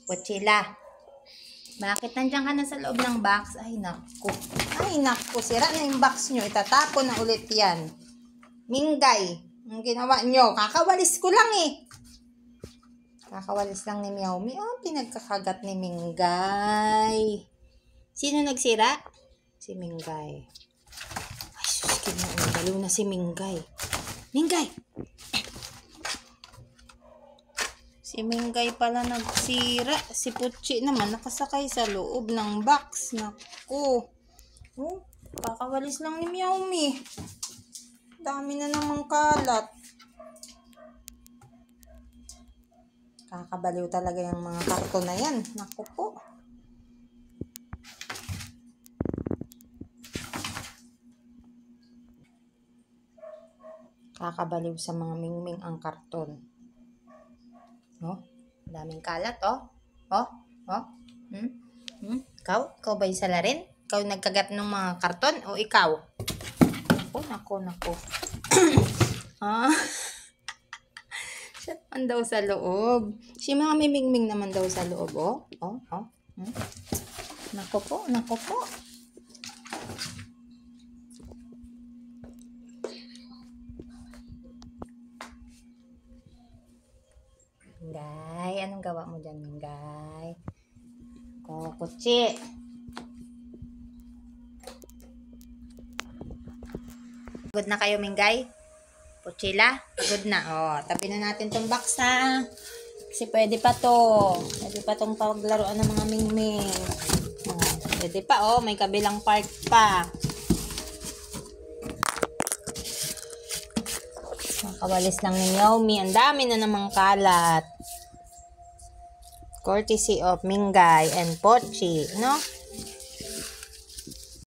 Pochila. Bakit nandiyan ka na sa loob ng box? Ay, naku. Ay, naku. Sira na yung box nyo. Itatapon na ulit yan. Minggay. Ang ginawa nyo. Kakawalis ko lang eh. Kakawalis lang ni Meowmi. Oh, pinagkakagat ni Minggay. Sino nagsira? Si Minggay. Ay, sus, kinaumbalo na si Minggay. Minggay! Si Minggay pala nagsira. Si Pochi naman nakasakay sa loob ng box. Naku. Oh, kakawalis lang ni Meowmi. Dami na namang kalat. Kakabaliw talaga yung mga karton na yan. Naku po. Kakabaliw sa mga mingming ang karton. Oh, daming kalat, oh. Oh, oh. Ikaw ba yung salarin? Ikaw nagkagat ng mga karton o ikaw? Naku. Ah. Siya naman daw sa loob. Si Mami Mingming naman daw sa loob, oh. Naku po. Minggay, anong gawa mo dyan, Minggay? Pochi. Good na kayo, Minggay? Pochila? Good na. Oh, tabi na natin tong box, ha? Kasi pwede pa to. Pwede pa tong paglaruan ng mga mingming. Oh, pwede pa, oh. May kabilang part pa. Kawalis lang ni Meowmi. Ang dami na namang kalat. Courtesy of Minggay and Pochi, no?